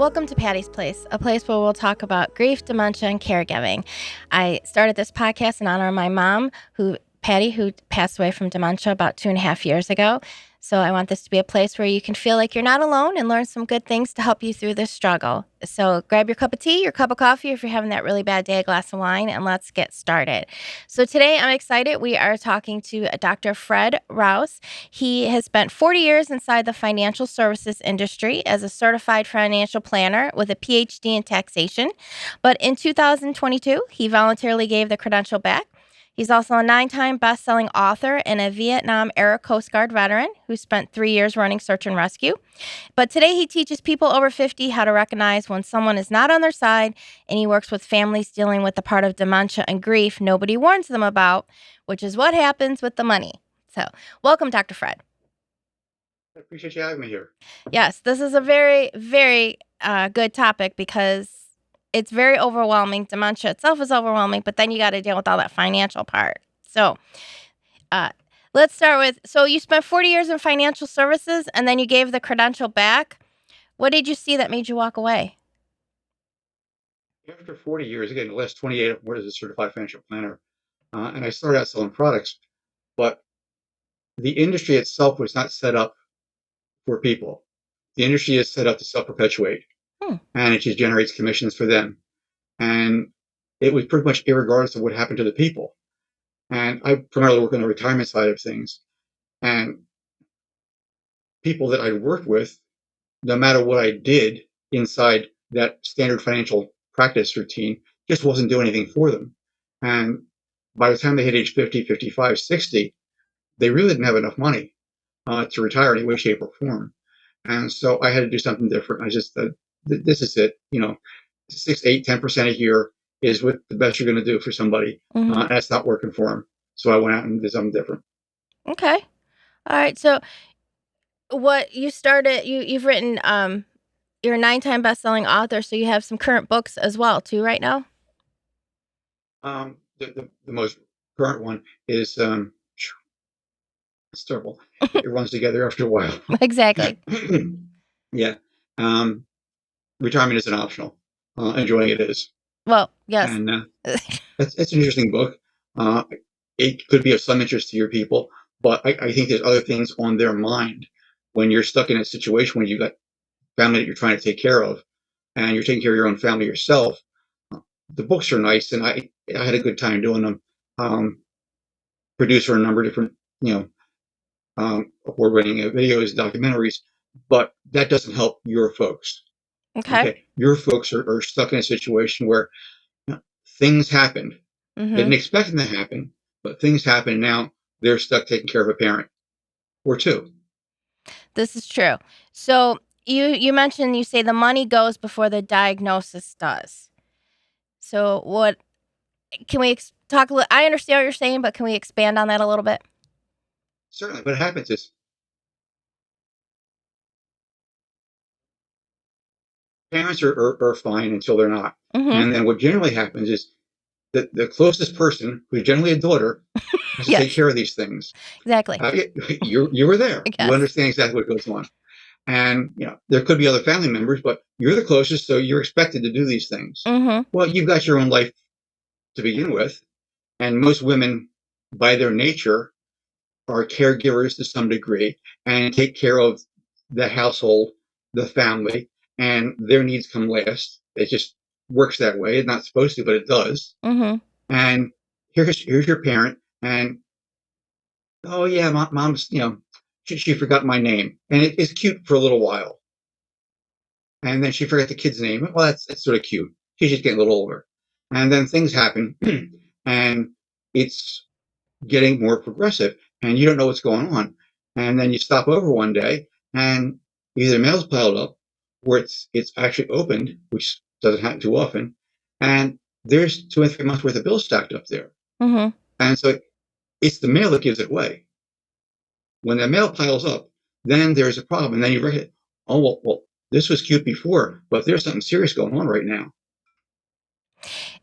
Welcome to Patty's Place, a place where we'll talk about grief, dementia, and caregiving. I started this podcast in honor of my mom, Patty, who passed away from dementia about 2.5 years ago. So I want this to be a place where you can feel like you're not alone and learn some good things to help you through this struggle. So grab your cup of tea, your cup of coffee, if you're having that really bad day, a glass of wine, and let's get started. So today I'm excited. We are talking to Dr. Fred Rouse. He has spent 40 years inside the financial services industry as a certified financial planner with a PhD in taxation. But in 2022, he voluntarily gave the credential back. He's also a 9-time best-selling author and a Vietnam-era Coast Guard veteran who spent 3 years running search and rescue. But today he teaches people over 50 how to recognize when someone is not on their side, and he works with families dealing with the part of dementia and grief nobody warns them about, which is what happens with the money. So, welcome, Dr. Fred. I appreciate you having me here. Yes, this is a very, very good topic because it's very overwhelming. Dementia itself is overwhelming, but then you got to deal with all that financial part. So let's start with, so you spent 40 years in financial services and then you gave the credential back. What did you see that made you walk away? After 40 years, again, the last 28 of as a certified financial planner, and I started out selling products, but the industry itself was not set up for people. The industry is set up to self-perpetuate, and it just generates commissions for them. And it was pretty much irregardless of what happened to the people. And I primarily work on the retirement side of things. And people that I worked with, no matter what I did inside that standard financial practice routine, just wasn't doing anything for them. And by the time they hit age 50, 55, 60, they really didn't have enough money to retire in any way, shape, or form. And so I had to do something different. I just said, this is it. 6, 8, 10% a year is what the best you're going to do for somebody. That's not working for them. So I went out and did something different. Okay. All right. So what you started, you've written, you're a 9-time best-selling author, so you have some current books as well, too, right now? The most current one is, it's terrible. It runs together after a while. Exactly. Yeah. Retirement isn't optional. Enjoying it is. Well, yes. And it's an interesting book. It could be of some interest to your people, but I think there's other things on their mind when you're stuck in a situation where you've got family that you're trying to take care of, and you're taking care of your own family yourself. The books are nice, and I had a good time doing them. Produced for a number of different, award-winning videos, documentaries, but that doesn't help your folks. Okay. Your folks are stuck in a situation where things happened. Didn't expect them to happen, but things happen. And now they're stuck taking care of a parent or two. This is true. So you mentioned, you say the money goes before the diagnosis does. So what can we talk a little? I understand what you're saying, but can we expand on that a little bit? Certainly, what happens is parents are fine until they're not. And then what generally happens is that the closest person, who's generally a daughter, has to take care of these things. Exactly. You were there. Yes. You understand exactly what goes on. And there could be other family members, but you're the closest, so you're expected to do these things. Well, you've got your own life to begin with, and most women, by their nature, are caregivers to some degree and take care of the household, the family, and their needs come last. It just works that way. It's not supposed to, but it does. And here's your parent, and oh yeah, mom's she forgot my name, and it's cute for a little while, and then she forgot the kid's name. Well, that's sort of cute. She's just getting a little older, and then things happen, and it's getting more progressive, and you don't know what's going on. And then you stop over one day, and either the mail's piled up, or it's actually opened, which doesn't happen too often, and there's 2 or 3 months worth of bills stacked up there. And so it's the mail that gives it away. When the mail piles up, then there's a problem, and then you realize, oh well, this was cute before, but there's something serious going on right now.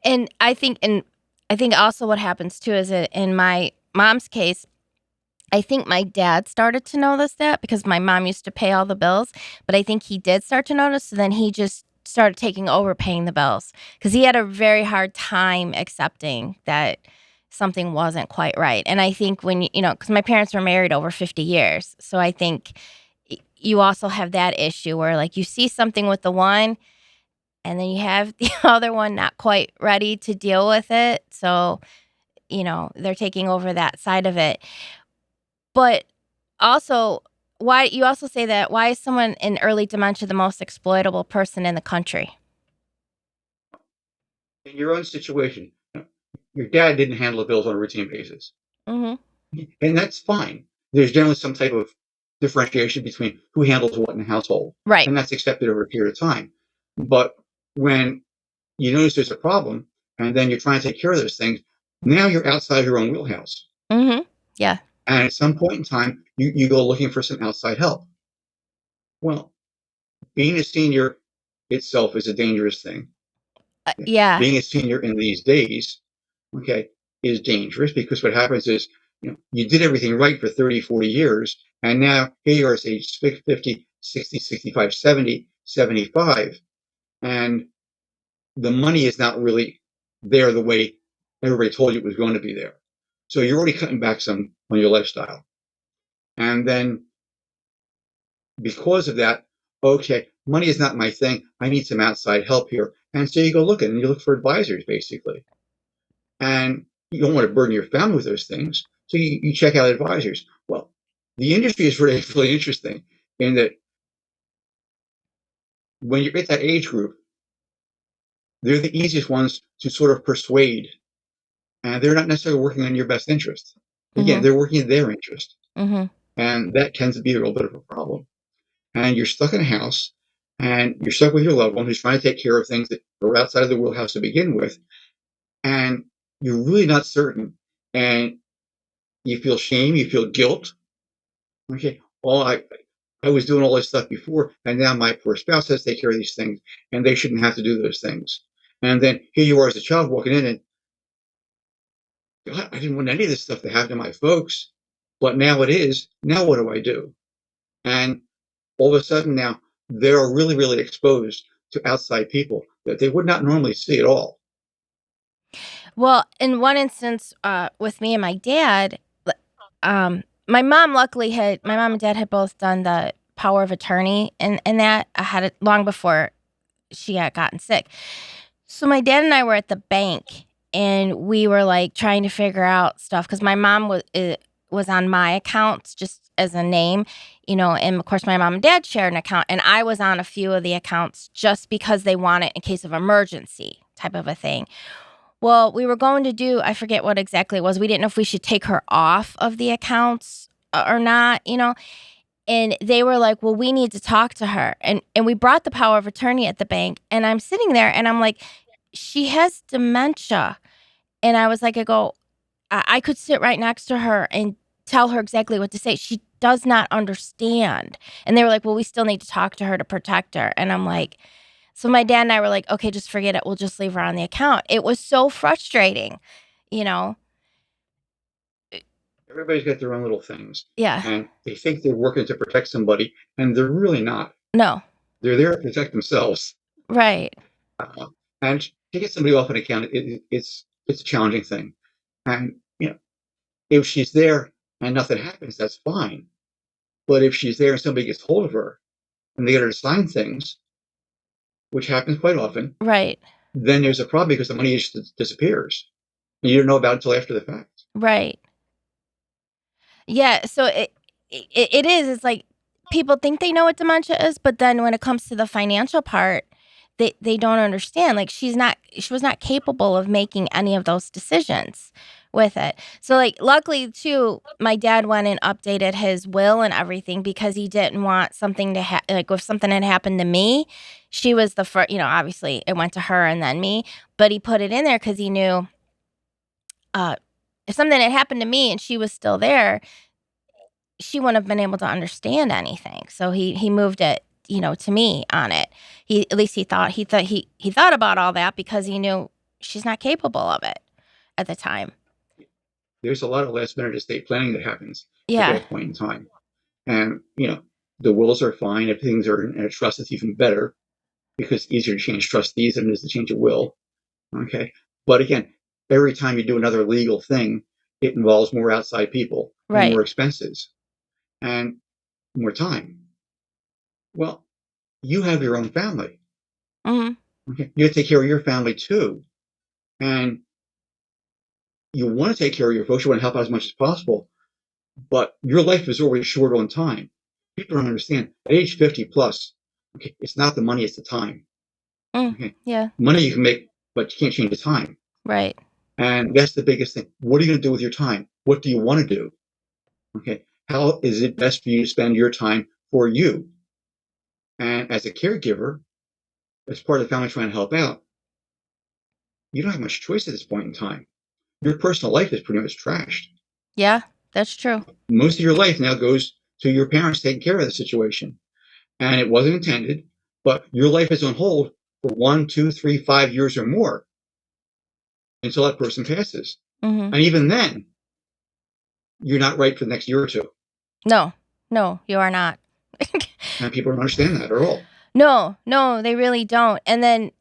And I think also what happens too is that in my mom's case, I think my dad started to notice that because my mom used to pay all the bills, but I think he did start to notice. So then he just started taking over paying the bills because he had a very hard time accepting that something wasn't quite right. And I think when, because my parents were married over 50 years. So I think you also have that issue where like you see something with the one and then you have the other one not quite ready to deal with it. So, they're taking over that side of it. But also, why is someone in early dementia the most exploitable person in the country? In your own situation, your dad didn't handle the bills on a routine basis. Mhm. And that's fine. There's generally some type of differentiation between who handles what in the household, Right. and that's accepted over a period of time. But when you notice there's a problem, and then you're trying to take care of those things, now you're outside your own wheelhouse. Mhm. Yeah. And at some point in time, you go looking for some outside help. Well, being a senior itself is a dangerous thing. Yeah. Being a senior in these days, okay, is dangerous because what happens is, you did everything right for 30, 40 years, and now here you are at age 50, 60, 65, 70, 75, and the money is not really there the way everybody told you it was going to be there. So you're already cutting back some on your lifestyle. And then because of that, okay, money is not my thing. I need some outside help here. And so you go looking and you look for advisors basically. And you don't want to burden your family with those things. So you check out advisors. Well, the industry is really, really interesting in that when you're at that age group, they're the easiest ones to sort of persuade. And they're not necessarily working on your best interest. Again, Mhm. they're working in their interest. Mhm. And that tends to be a little bit of a problem. And you're stuck in a house and you're stuck with your loved one who's trying to take care of things that are outside of the wheelhouse to begin with. And you're really not certain. And you feel shame, you feel guilt. Okay. Well, I was doing all this stuff before, and now my poor spouse has to take care of these things, and they shouldn't have to do those things. And then here you are as a child walking in, and God, I didn't want any of this stuff to happen to my folks, but now it is. Now what do I do? And all of a sudden now they're really, really exposed to outside people that they would not normally see at all. Well, in one instance, with me and my dad, my mom and dad had both done the power of attorney, and that I had it long before she had gotten sick. So my dad and I were at the bank, and we were like trying to figure out stuff because my mom was on my account just as a name, and of course my mom and dad shared an account, and I was on a few of the accounts just because they want it in case of emergency type of a thing. Well, we were going to do, I forget what exactly it was. We didn't know if we should take her off of the accounts or not. And they were like, "Well, we need to talk to her." And we brought the power of attorney at the bank, and I'm sitting there and I'm like, "She has dementia." And I was like, I could sit right next to her and tell her exactly what to say. She does not understand. And they were like, "Well, we still need to talk to her to protect her." And I'm like, so my dad and I were like, "Okay, just forget it. We'll just leave her on the account." It was so frustrating, you know? Everybody's got their own little things, Yeah. and they think they're working to protect somebody, and they're really not. No. They're there to protect themselves. Right. Uh, and to get somebody off an account, it's a challenging thing. And if she's there and nothing happens, that's fine. But if she's there and somebody gets hold of her and they get her to sign things, which happens quite often, Right. then there's a problem because the money just disappears. And you don't know about it until after the fact. Right. Yeah, so it is. It's like people think they know what dementia is, but then when it comes to the financial part, they don't understand. Like she was not capable of making any of those decisions with it. So like luckily too, my dad went and updated his will and everything because he didn't want something to like if something had happened to me, she was the first, obviously it went to her and then me, but he put it in there cuz he knew uh if something had happened to me and she was still there, she wouldn't have been able to understand anything. So he moved it, to me on it. He at least he thought about all that because he knew she's not capable of it at the time. there's a lot of last minute estate planning that happens at Yeah. that point in time. And, the wills are fine. If things are in a trust, it's even better because it's easier to change trustees than it is to change a will. Okay. But again, every time you do another legal thing, it involves more outside people and Right. more expenses and more time. Well, you have your own family. Mm-hmm. Okay. You have to take care of your family too. And you want to take care of your folks. You want to help out as much as possible. But your life is always short on time. People don't understand. At age 50 plus, okay, it's not the money, it's the time. Okay. Yeah. Money you can make, but you can't change the time. Right. And that's the biggest thing. What are you going to do with your time? What do you want to do? Okay. How is it best for you to spend your time for you? And as a caregiver, as part of the family trying to help out, you don't have much choice at this point in time. Your personal life is pretty much trashed. Yeah, that's true. Most of your life now goes to your parents taking care of the situation. And it wasn't intended, but your life is on hold for 1, 2, 3, 5 years or more until that person passes. Mm-hmm. And even then, you're not right for the next year or two. No, you are not. And people don't understand that at all. No, they really don't. And then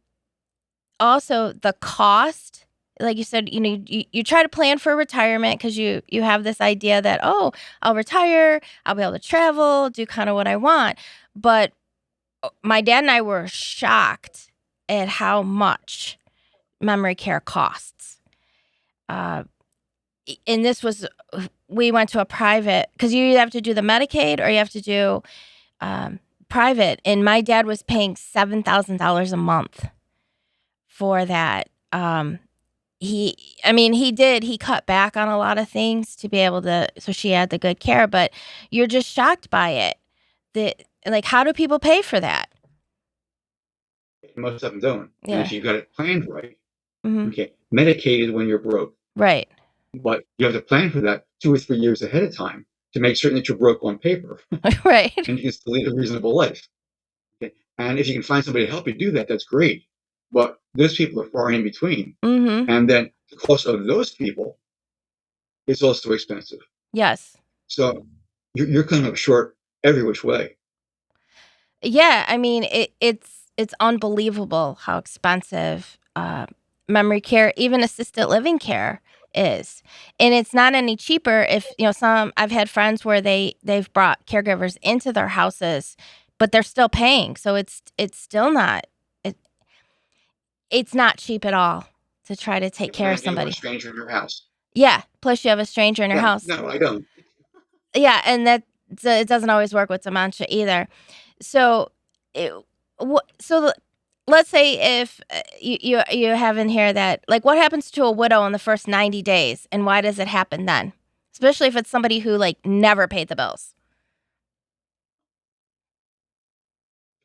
also the cost, like you said, you try to plan for retirement because you have this idea that, oh, I'll retire, I'll be able to travel, do kind of what I want. But my dad and I were shocked at how much memory care costs. And this was, we went to a private, because you either have to do the Medicaid or you have to do private. And my dad was paying $7,000 a month for that. He cut back on a lot of things to be able to, so she had the good care, but you're just shocked by it. Like, how do people pay for that? Most of them don't. And Yeah. if you've got it planned right, Mm-hmm. okay, Medicaid is when you're broke. Right. But you have to plan for that 2 or 3 years ahead of time to make certain that you're broke on paper Right. and you can still lead a reasonable life. Okay? And if you can find somebody to help you do that, that's great. But those people are far in between. Mm-hmm. And then the cost of those people is also expensive. Yes. So you're coming up short every which way. Yeah, it's unbelievable how expensive memory care, even assisted living care is. And it's not any cheaper if, some I've had friends where they've brought caregivers into their houses, but they're still paying. So it's still not it, it's not cheap at all to try to take care of And you have a somebody. stranger in your house. Yeah, plus you have a stranger in your Yeah, house. no, I don't. Yeah, and it doesn't always work with dementia either. So, it, so let's say if you have in here that, like, what happens to a widow in the first 90 days, and why does it happen then? Especially if it's somebody who, like, never paid the bills.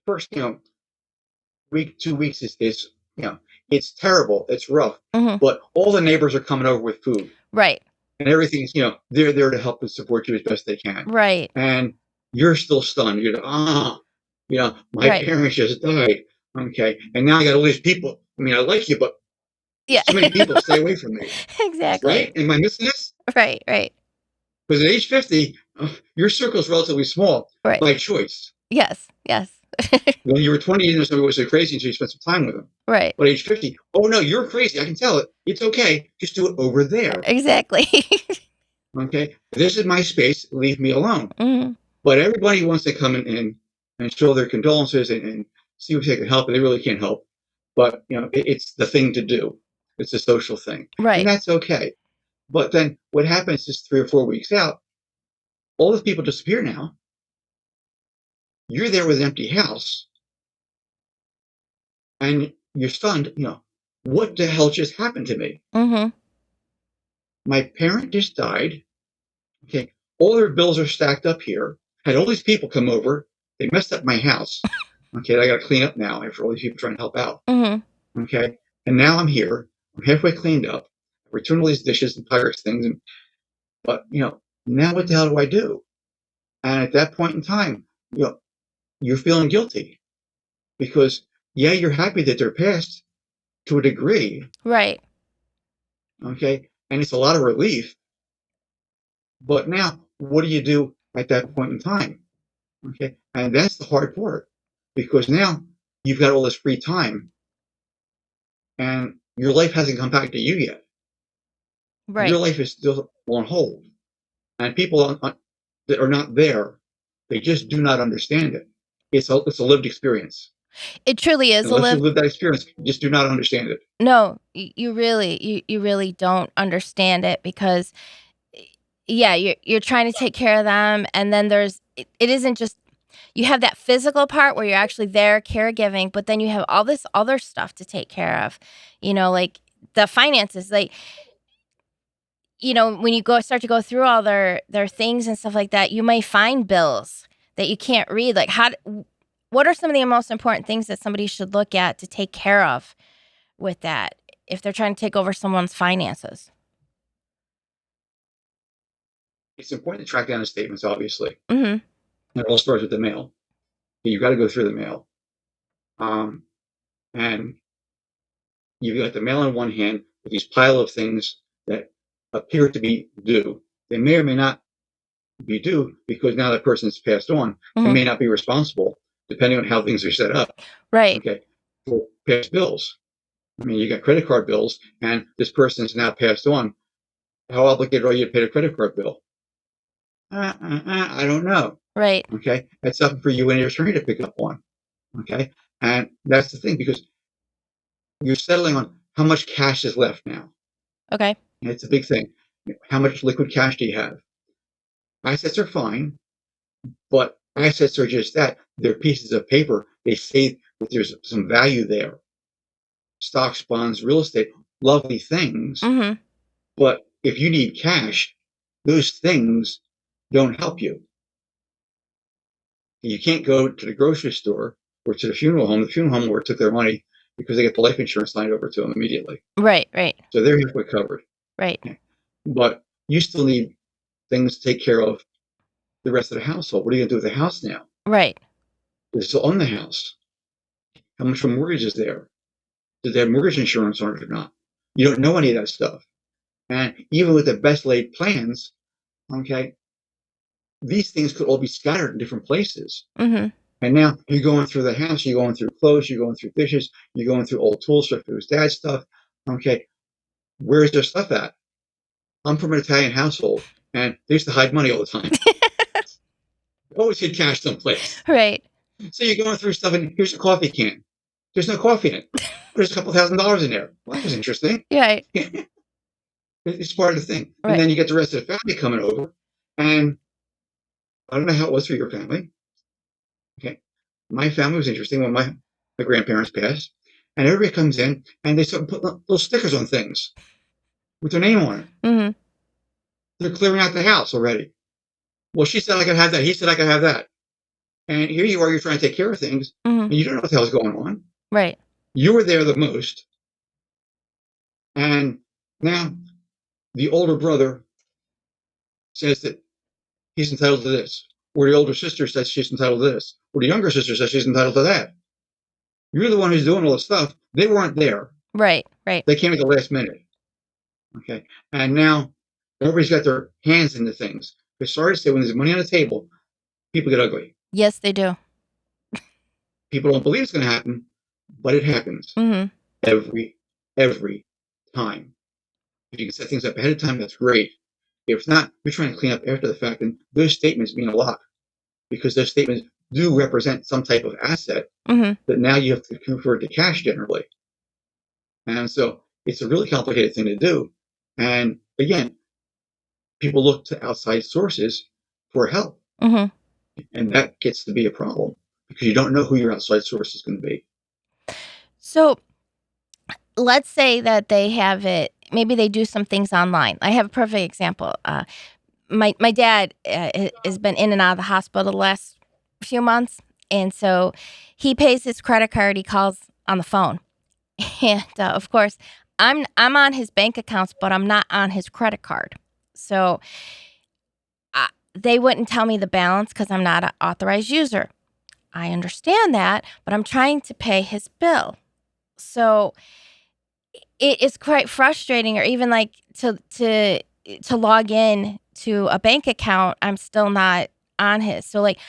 First, week, 2 weeks is it's terrible. It's rough. Mm-hmm. But all the neighbors are coming over with food. Right. And everything's, they're there to help and support you as best they can. Right. And you're still stunned. You're my Right. parents just died. Okay. And now I got all these people. I mean, I like you, but Yeah. there's too many people. Stay away from me. Exactly. Right? Am I missing this? Right. Right. Because at age 50, your circle is relatively small Right. by choice. Yes. Yes. When you were 20, you know somebody was so crazy until you spent some time with them. Right. But at age 50, oh no, you're crazy. I can tell it. It's okay. Just do it over there. Exactly. Okay. This is my space. Leave me alone. Mm-hmm. But everybody wants to come in and show their condolences and see if they can help, and they really can't help. But it's the thing to do. It's a social thing, and Right. that's okay. But then what happens is 3 or 4 weeks out, all those people disappear now. You're there with an empty house, and you're stunned. What the hell just happened to me? Mm-hmm. My parent just died. Okay, all their bills are stacked up here. Had all these people come over. They messed up my house. Okay, I got to clean up now after all these people trying to help out. Mm-hmm. Okay, and now I'm here. I'm halfway cleaned up. I returned all these dishes and pirates things, but now what the hell do I do? And at that point in time, you're feeling guilty because yeah, you're happy that they're passed to a degree. Right. Okay, and it's a lot of relief. But now, what do you do at that point in time? Okay. And that's the hard part, because now you've got all this free time and your life hasn't come back to you yet. Your Right. life is still on hold. And people that are not there, they just do not understand it. It's a lived experience. It truly is a Unless you live. live that experience, you just do not understand it. No, you really don't understand it because yeah, you're trying to take care of them, and then it isn't just you have that physical part where you're actually there caregiving, but then you have all this other stuff to take care of. Like the finances, like when you start to go through all their things and stuff like that, you may find bills that you can't read. Like what are some of the most important things that somebody should look at to take care of with that if they're trying to take over someone's finances? It's important to track down the statements, obviously. Mm-hmm. And it all starts with the mail. You've got to go through the mail. And you've got the mail on one hand with these pile of things that appear to be due. They may or may not be due because now that person's passed on and may not be responsible, depending on how things are set up. Right. Okay. For past bills. I mean, you got credit card bills, and this person is now passed on. How obligated are you to pay the credit card bill? I don't know. Right. Okay. That's something for you and your attorney to pick up on. Okay. And that's the thing, because you're settling on how much cash is left now. Okay. And it's a big thing. How much liquid cash do you have? Assets are fine, but assets are just that. They're pieces of paper. They say that there's some value there. Stocks, bonds, real estate, lovely things. Mm-hmm. But if you need cash, those things don't help you. You can't go to the grocery store or to the funeral home. The funeral home where took their money because they get the life insurance signed over to them immediately. Right. Right. So they're halfway covered. Right. But you still need things to take care of the rest of the household. What are you going to do with the house now? Right. You still own the house. How much of a mortgage is there? Did they have mortgage insurance on it or not? You don't know any of that stuff. And even with the best laid plans, okay, these things could all be scattered in different places. Mm-hmm. And now you're going through the house, you're going through clothes, you're going through dishes, you're going through old tools, so if it was dad's stuff, okay, where's their stuff at? I'm from an Italian household, and they used to hide money all the time. Always hid cash someplace. Right. So you're going through stuff, and here's a coffee can. There's no coffee in it. There's a couple $1,000s in there. Well, that was interesting. Right. It's part of the thing. Right. And then you get the rest of the family coming over, and I don't know how it was for your family. Okay. My family was interesting when my grandparents passed, and everybody comes in, and they start putting little stickers on things with their name on it. Mm-hmm. They're clearing out the house already. Well, she said I could have that. He said I could have that. And here you are, you're trying to take care of things, and you don't know what the hell's going on. Right. You were there the most. And now the older brother says that he's entitled to this, or the older sister says she's entitled to this, or the younger sister says she's entitled to that. You're the one who's doing all the stuff. They weren't there. Right. Right. They came at the last minute. Okay. And now everybody's got their hands into things. But sorry to say, when there's money on the table, people get ugly. Yes, they do. People don't believe it's going to happen, but it happens every time. If you can set things up ahead of time, that's great. If not, you're trying to clean up after the fact, and those statements mean a lot, because those statements do represent some type of asset that now you have to convert to cash generally. And so it's a really complicated thing to do. And again, people look to outside sources for help. And that gets to be a problem because you don't know who your outside source is going to be. So let's say that they have it, maybe they do some things online. I have a perfect example. My dad has been in and out of the hospital the last few months. And so he pays his credit card. He calls on the phone. And of course, I'm on his bank accounts, but I'm not on his credit card. So they wouldn't tell me the balance because I'm not an authorized user. I understand that, but I'm trying to pay his bill. So it is quite frustrating, or even like to log in to a bank account, I'm still not on his. So, like,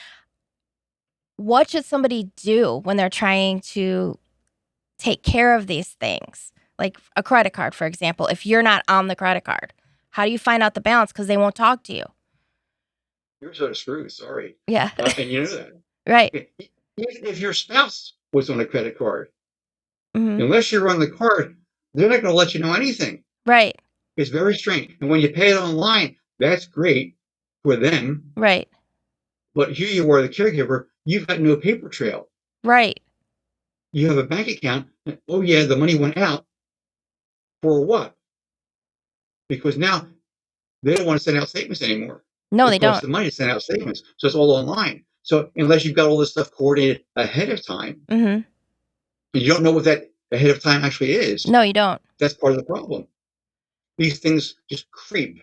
what should somebody do when they're trying to take care of these things? Like a credit card, for example, if you're not on the credit card, how do you find out the balance? Because they won't talk to you. You're sort of screwed. Sorry. Yeah. And you know that. Right. Even if your spouse was on a credit card, Mm-hmm. unless you're on the card, they're not going to let you know anything. Right. It's very strange. And when you pay it online, that's great for them. Right. But here you are, the caregiver, you've got no paper trail. Right. You have a bank account. And, oh, yeah, the money went out. For what? Because now they don't want to send out statements anymore. No, It they costs don't. the money to send out statements. So it's all online. So unless you've got all this stuff coordinated ahead of time, Mm-hmm. and you don't know what that ahead of time actually is, No, you don't. that's part of the problem. These things just creep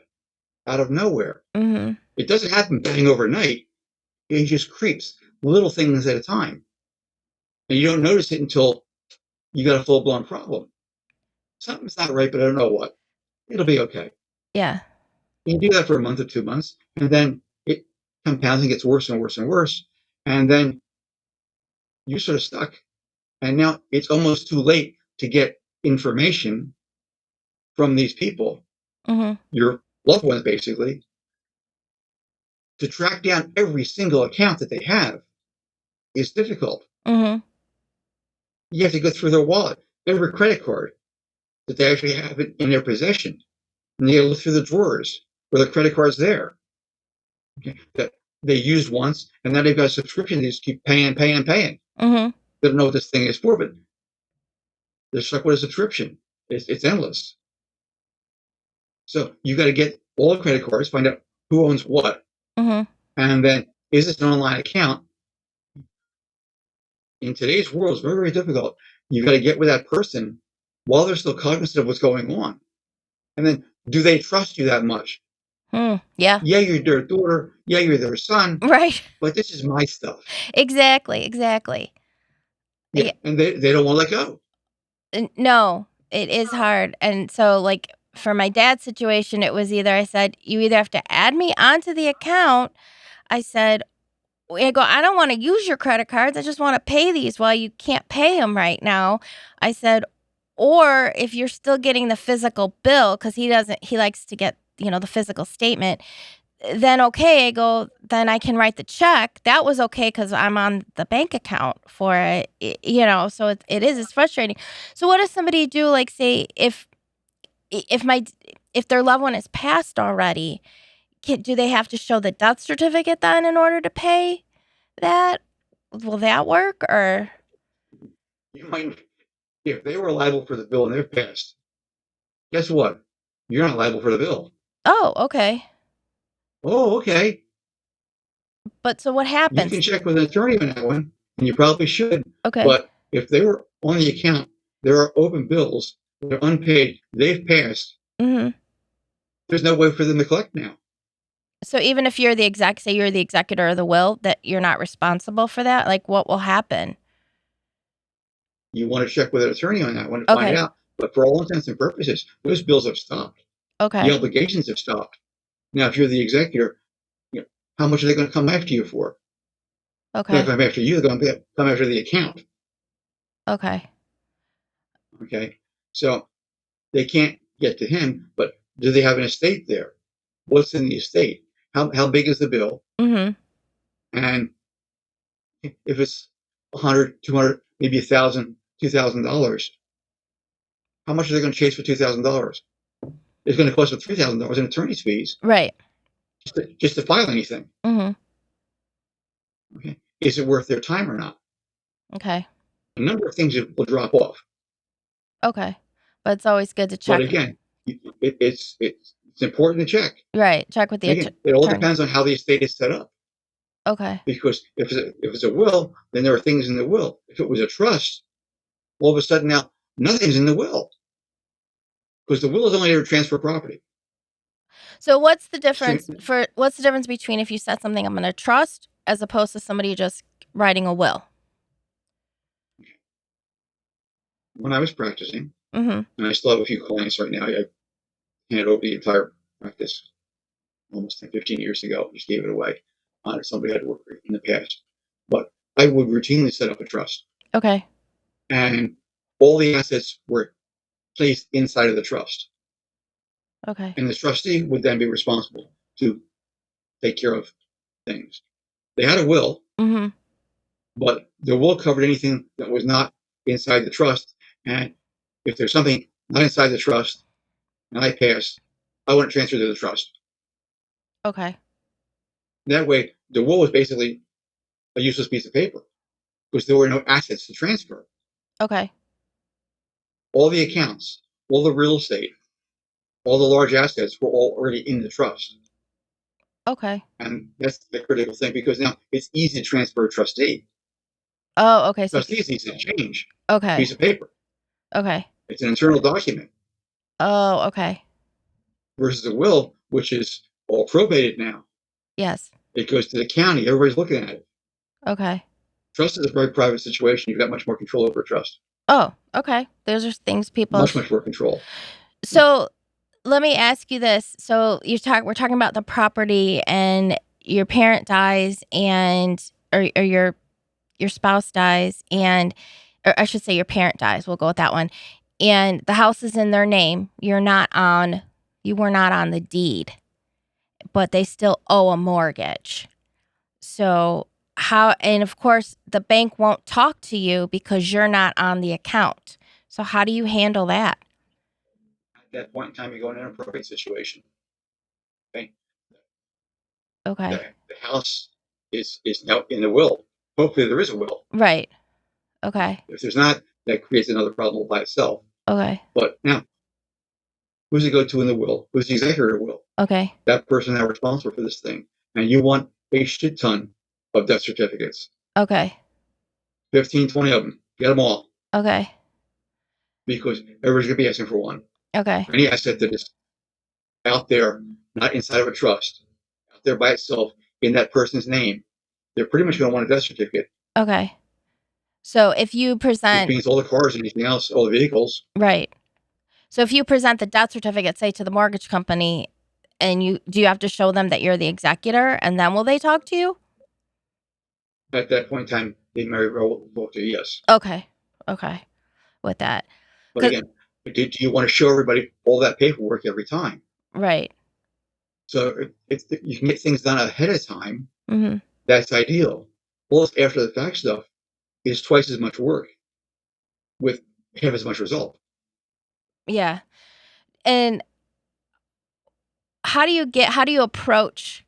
out of nowhere. Mm-hmm. It doesn't happen bang overnight. It just creeps, little things at a time. And you don't notice it until you got a full blown problem. Something's not right, but I don't know what. It'll be okay. Yeah. You do that for a month or 2 months, and then it compounds and gets worse and worse and worse. And then you're sort of stuck. And now it's almost too late to get information from these people, Mm-hmm. your loved ones, basically, to track down every single account that they have is difficult. Mm-hmm. You have to go through their wallet, every credit card that they actually have in their possession. And you look through the drawers where the credit card's there. Okay, that they used once, and then they've got a subscription. They just keep paying, paying, paying. Mm-hmm. They don't know what this thing is for, but they're stuck with a subscription. It's endless. So you got to get all the credit cards, find out who owns what, Mm-hmm. and then is this an online account? In today's world, it's very, very difficult. You got to get with that person while they're still cognizant of what's going on, and then do they trust you that much? Yeah. Yeah, you're their daughter. Yeah, you're their son. Right. But this is my stuff. Exactly. Exactly. Yeah, and they don't want to let go. No, it is hard. And so, like, for my dad's situation, it was either I said, you either have to add me onto the account. I said, I don't want to use your credit cards. I just want to pay these while you can't pay them right now. I said, or if you're still getting the physical bill, because he likes to get, the physical statement, then okay, I go, then I can write the check. That was okay because I'm on the bank account for it, so it's frustrating. So what does somebody do, like, say, if my if their loved one is passed already, do they have to show the death certificate then in order to pay that? Will that work, or? You might, if they were liable for the bill and they're passed, guess what? You're not liable for the bill. Oh, okay. Oh, okay. But so what You happens? can check with an attorney on that one, and you probably should. Okay. But if they were on the account, there are open bills, they're unpaid, they've passed, Mm-hmm. there's no way for them to collect now. So even if you're say you're the executor of the will, that you're not responsible for that, like, what will happen? You want to check with an attorney on that one to find Okay. out. But for all intents and purposes, those bills have stopped. The Okay. obligations have stopped. Now, if you're the executor, how much are they going to come after you for? They're Okay. not going to come after you, they're going to come after the account. Okay. Okay. So they can't get to him, but do they have an estate there? What's in the estate? How big is the bill? Mm-hmm. And if it's 100, 200, maybe 1,000, $2,000, how much are they going to chase for $2,000? It's going to cost them $3,000 in attorney's fees Right. just to file anything. Mm-hmm. Okay. Is it worth their time or not? Okay. A number of things will drop off. Okay. But it's always good to But check. again, it's important to check. Right. Check with the Again, it all attorney. depends on how the estate is set up. Okay. Because if it's a will, then there are things in the will. If it was a trust, all of a sudden now nothing's in the will because the will is only there to transfer property. So what's the difference between if you said something I'm going to trust as opposed to somebody just writing a will? When I was practicing, Mm-hmm. and I still have a few clients right now, I handed over the entire practice. almost 10, 15 years ago. Just gave it away. Somebody had to work in the past. But I would routinely set up a trust. Okay. And all the assets were placed inside of the trust. Okay. And the trustee would then be responsible to take care of things. They had a will, but the will covered anything that was not inside the trust. And if there's something not inside the trust and I pass, I want it transferred to the trust. Okay. That way, the will was basically a useless piece of paper because there were no assets to transfer. Okay. All the accounts, all the real estate, all the large assets were all already in the trust. Okay. And that's the critical thing because now it's easy to transfer a trustee. Oh, okay. So, Trustee is easy to change. okay. Piece of paper. Okay. It's an internal document. Oh, okay. Versus a will, which is all probated now. Yes. It goes to the county. Everybody's looking at it. Okay. Trust is a very private situation. You've got much more control over a trust. Oh, okay. Those are things people. Much more control. So let me ask you this. So we're talking about the property, and your parent dies, and or your spouse dies, and or I should say your parent dies. We'll go with that one. And the house is in their name. You were not on the deed, but they still owe a mortgage. So how, and of course the bank won't talk to you because you're not on the account. So how do you handle that? At that point in time, you go in an appropriate situation. Okay. Okay. The house is now in the will. Hopefully, there is a will. Right. Okay. If there's not, that creates another problem by itself. Okay. But now, who's it go to in the will? Who's the executor of the will? Okay. That person now responsible for this thing. And you want a shit ton of death certificates. Okay. 15, 20 of them. Get them all. Okay. Because everybody's going to be asking for one. Okay. Any asset that is out there, not inside of a trust, out there by itself, in that person's name, they're pretty much going to want a death certificate. Okay. So if you present, which means all the cars and anything else, all the vehicles. right. So if you present the death certificate, say to the mortgage company, and do you have to show them that you're the executor, and then will they talk to you? At that point in time, they may well vote to yes. Okay. Okay. With that. But again, do you want to show everybody all that paperwork every time? Right. So if you can get things done ahead of time, that's ideal. All this after the fact stuff is twice as much work with half as much result. Yeah. And how do you approach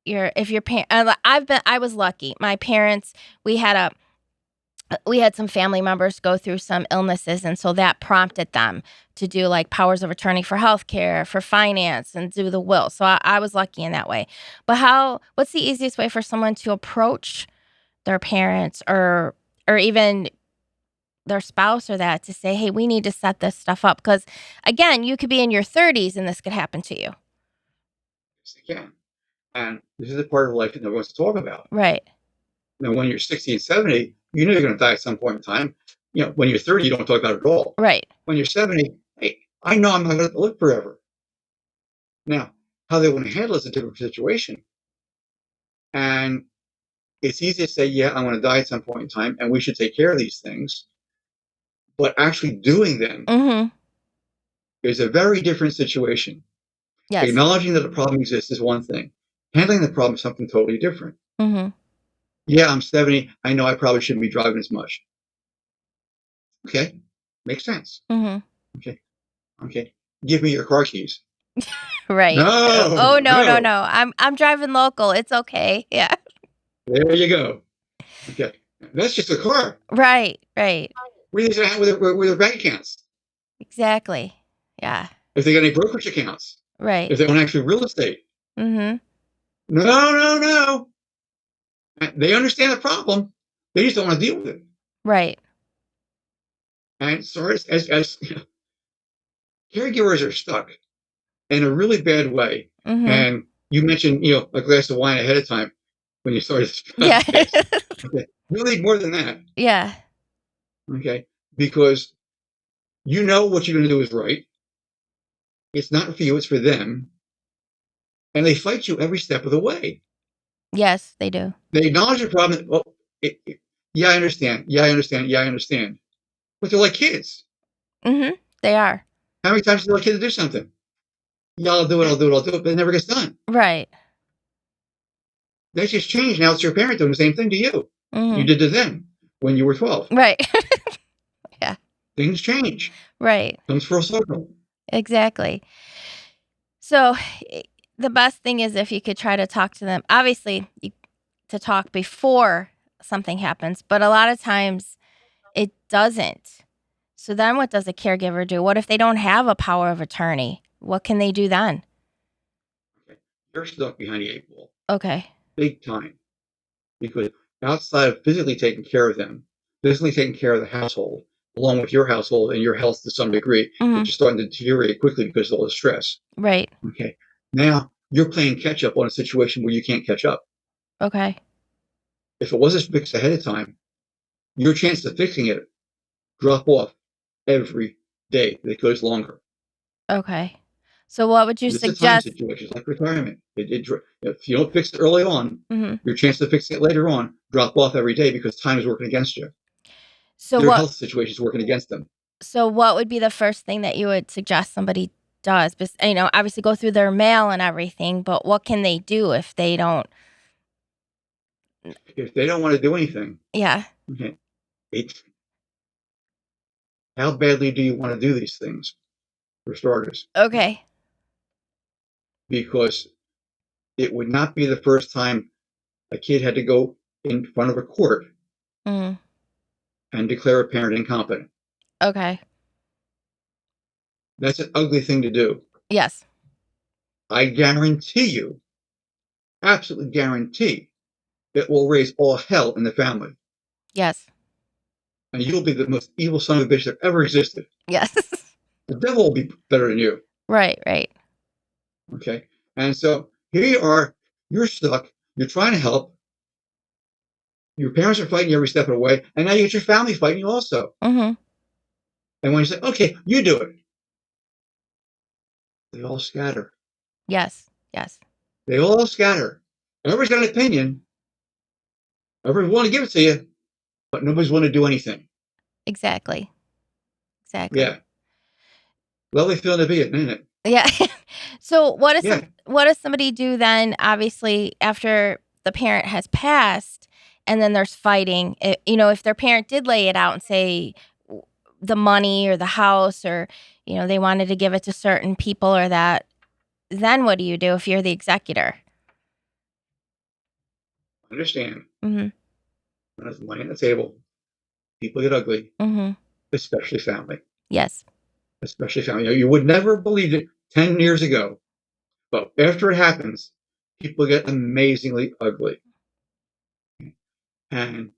if your parent, I was lucky. My parents, we had some family members go through some illnesses, and so that prompted them to do like powers of attorney for healthcare, for finance, and do the will. So I was lucky in that way. But what's the easiest way for someone to approach their parents or even their spouse or that to say, hey, we need to set this stuff up? Because again, you could be in your 30s and this could happen to you. Yes, they can. And this is the part of life that no one wants to talk about. Right. Now, when you're 60 and 70, you know you're going to die at some point in time. When you're 30, you don't talk about it at all. Right. When you're 70, hey, I know I'm not going to live forever. Now, how they want to handle it is a different situation. And it's easy to say, yeah, I'm going to die at some point in time, and we should take care of these things. But actually doing them is a very different situation. Yes. Acknowledging that a problem exists is one thing. Handling the problem is something totally different. Yeah, I'm 70. I know I probably shouldn't be driving as much. Okay, makes sense. Okay. Give me your car keys. Right. No. Oh no. I'm driving local. It's okay. Yeah. There you go. Okay, that's just a car. Right. What are they going to have with their bank accounts? Exactly. Yeah. If they got any brokerage accounts. Right. If they own actually real estate. No. They understand the problem. They just don't want to deal with it. Right. And so as caregivers are stuck in a really bad way. And you mentioned, a glass of wine ahead of time when you started this podcast. Yeah. Okay. Really more than that. Yeah. Okay. Because you know what you're going to do is right. It's not for you, it's for them. and they fight you every step of the way. Yes, they do. They acknowledge your problem. Well, yeah, I understand. Yeah, I understand. Yeah, I understand. But they're like kids. They are. How many times do you tell a kid to do something? Yeah, I'll do it, I'll do it, I'll do it, but it never gets done. Right. They just changed. Now it's your parent doing the same thing to you. You did to them when you were 12. Right. Yeah. Things change. Right. Comes full circle. Exactly. So the best thing is if you could try to talk to them. Obviously, to talk before something happens, but a lot of times it doesn't. So then what does a caregiver do? What if they don't have a power of attorney? What can they do then? Okay. You're stuck behind the 8 ball. Okay. Big time. Because outside of physically taking care of them, physically taking care of the household, along with your household and your health to some degree, which is starting to deteriorate quickly because of all the stress. Right. Okay. Now you're playing catch up on a situation where you can't catch up. Okay. If it wasn't fixed ahead of time, your chance of fixing it drop off every day that goes longer. Okay. So what would you This is a time suggest? situation, it's like retirement. If you don't fix it early on, your chance of fixing it later on drop off every day because time is working against you. So Their what health situation is working against them. so what would be the first thing that you would suggest somebody does? Obviously go through their mail and everything, but what can they do if they don't? If they don't want to do anything, Yeah. okay, how badly do you want to do these things, for starters? Okay. Because it would not be the first time a kid had to go in front of a court Mm. and declare a parent incompetent. Okay. That's an ugly thing to do. Yes. I guarantee you, absolutely guarantee, it will raise all hell in the family. Yes. And you'll be the most evil son of a bitch that ever existed. Yes. The devil will be better than you. Right. Right. Okay. And so here you are, you're stuck, you're trying to help. Your parents are fighting you every step of the way, and now you get your family fighting you also. And when you say, okay, you do it, they all scatter. Yes. Yes. They all scatter. Everybody's got an opinion. Everyone want to give it to you, but nobody's want to do anything. Exactly. Exactly. Yeah. Lovely feeling to be it, isn't it? Yeah. So Yeah. what does somebody do then, obviously, after the parent has passed and then there's fighting? If their parent did lay it out and say the money or the house or, they wanted to give it to certain people or that, then what do you do if you're the executor? Understand. Mhm. When there's money on the table, people get ugly, Mhm. especially family. Yes. Especially family. You would never believe it 10 years ago, but after it happens, people get amazingly ugly. And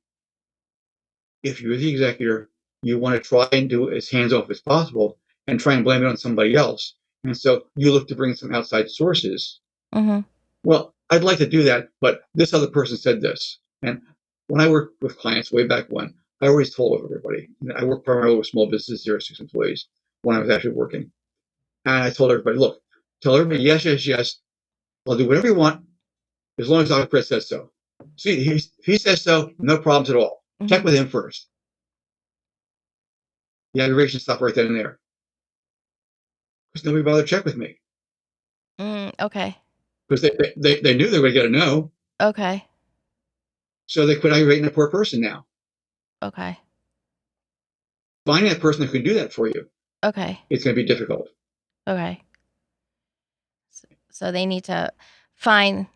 if you're the executor, you want to try and do it as hands off as possible and try and blame it on somebody else. And so you look to bring some outside sources. Mhm. Well, I'd like to do that, but this other person said this. And when I worked with clients way back when, I always told everybody, I work primarily with small businesses, 0 to 6 employees when I was actually working. And I told everybody, look, tell everybody yes, yes, yes. I'll do whatever you want as long as Dr. Chris says so. See, if he says so, no problems at all. Check Mhm. with him first. The aggravation stopped right then and there. Because nobody bothered to check with me. Okay. Because they knew they were going to get a no. Okay. So they quit aggravating the poor person now. Okay. Finding that person who can do that for you, Okay. it's going to be difficult. Okay. So they need to find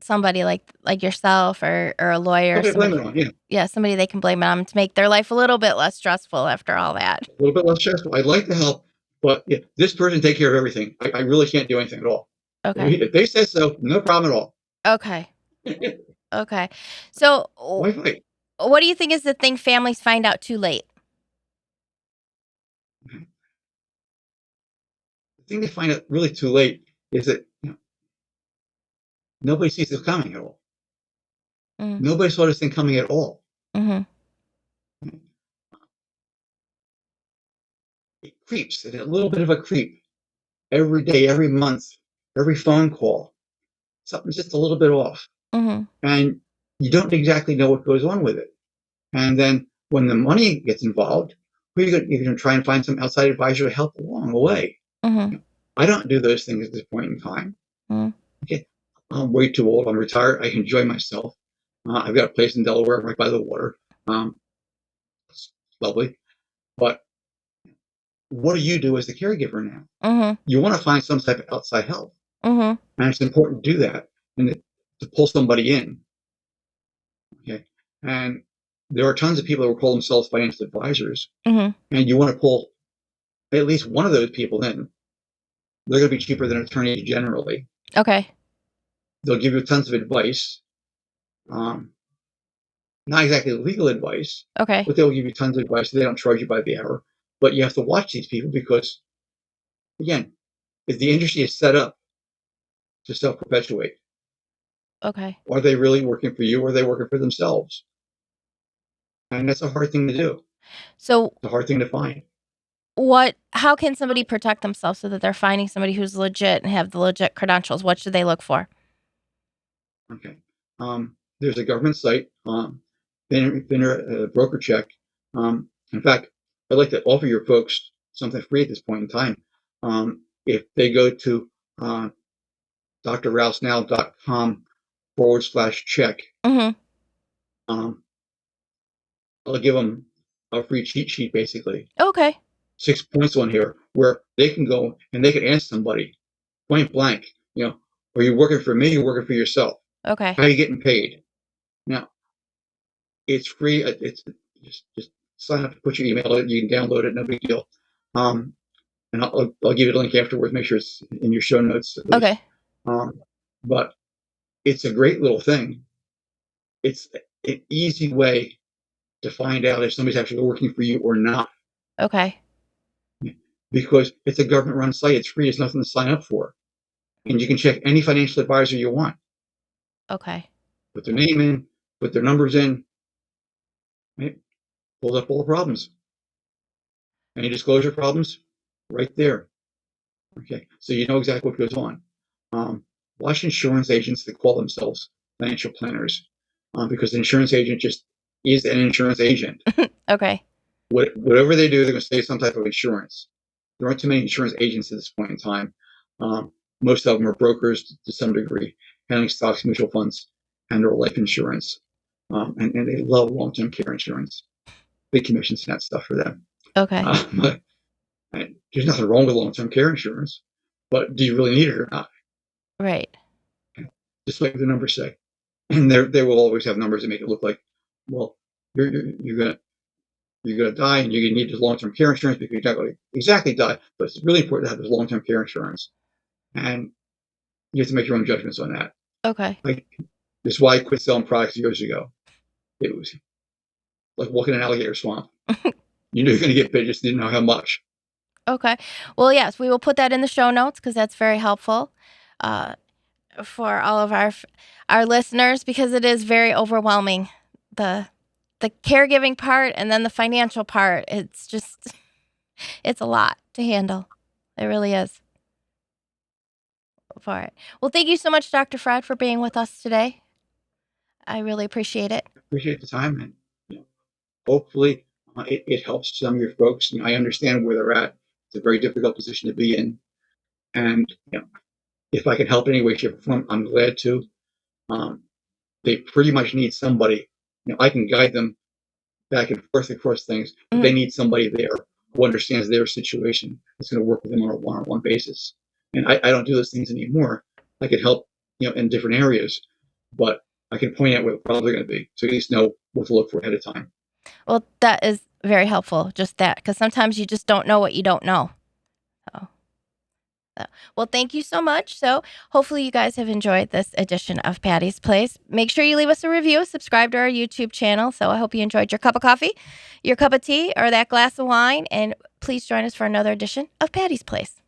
somebody like yourself or a lawyer, Okay, blame somebody. it on, yeah. Yeah, somebody they can blame it on to make their life a little bit less stressful after all that. A little bit less stressful. I'd like to help, but yeah, this person take care of everything. I really can't do anything at all. Okay. If they said so, no problem at all. Okay. Okay. So, Why fight? what do you think is the thing families find out too late? The thing they find out really too late is that nobody sees this coming at all. Mm. Nobody saw this thing coming at all. Mhm. It creeps, and a little bit of a creep every day, every month, every phone call. something's just a little bit off. And you don't exactly know what goes on with it. And then when the money gets involved, you're going to try and find some outside advisor to help along the way. I don't do those things at this point in time. Okay, I'm way too old. I'm retired. I enjoy myself. I've got a place in Delaware right by the water. It's lovely. But what do you do as the caregiver now? You want to find some type of outside help. And it's important to do that and to pull somebody in. Okay. And there are tons of people that will call themselves financial advisors. And you want to pull at least one of those people in. They're going to be cheaper than attorneys generally. Okay. They'll give you tons of advice. Not exactly legal advice. Okay. But they'll give you tons of advice. They don't charge you by the hour. But you have to watch these people because, again, if the industry is set up to self-perpetuate. Okay. Are they really working for you or are they working for themselves? And that's a hard thing to do. So it's a hard thing to find. How can somebody protect themselves so that they're finding somebody who's legit and have the legit credentials? What should they look for? Okay. There's a government site, broker check. In fact, I'd like to offer your folks something free at this point in time. If they go to drrousenow.com/check, I'll give them a free cheat sheet, basically. Okay. 6 points on here where they can go and they can ask somebody point blank, are you working for me or working for yourself? Okay. How are you getting paid? Now, it's free. It's just sign up, put your email in, you can download it, no big deal. And I'll give you a link afterwards, make sure it's in your show notes. Okay. But it's a great little thing. It's an easy way to find out if somebody's actually working for you or not. Okay. Because it's a government-run site. It's free. There's nothing to sign up for. And you can check any financial advisor you want. Okay. Put their name in, put their numbers in. Right? Pulls up all the problems. Any disclosure problems? Right there. Okay. So you know exactly what goes on. Watch insurance agents that call themselves financial planners. Because the insurance agent just is an insurance agent. Okay. Whatever they do, they're going to say some type of insurance. There aren't too many insurance agents at this point in time. Most of them are brokers to some degree, handling stocks, mutual funds, and or life insurance. And they love long-term care insurance. Big commissions and that stuff for them. Okay. But there's nothing wrong with long-term care insurance, but do you really need it or not? Right. Just like the numbers say. And they will always have numbers that make it look like, well, you're gonna die and you need this long-term care insurance because you're not going to exactly die, but it's really important to have this long-term care insurance. And you have to make your own judgments on that. Okay. That's why I quit selling products years ago. It was like walking in an alligator swamp. You knew you're going to get bit, just didn't know how much. Okay. Well, yes, we will put that in the show notes because that's very helpful for all of our listeners because it is very overwhelming. The caregiving part and then the financial part, it's a lot to handle. It really is. For it. Well, thank you so much, Dr. Fred, for being with us today. I really appreciate it. I appreciate the time, and hopefully it helps some of your folks. I understand where they're at. It's a very difficult position to be in, and if I can help in any way, shape, or form, I'm glad to. They pretty much need somebody. I can guide them back and forth across things, but they need somebody there who understands their situation that's going to work with them on a one-on-one basis. And I don't do those things anymore. I can help, in different areas, but I can point out what the problems are going to be, so you at least know what to look for ahead of time. Well, that is very helpful, just that, because sometimes you just don't know what you don't know. Well, thank you so much. So hopefully you guys have enjoyed this edition of Patty's Place. Make sure you leave us a review, subscribe to our YouTube channel. So I hope you enjoyed your cup of coffee, your cup of tea, or that glass of wine. And please join us for another edition of Patty's Place.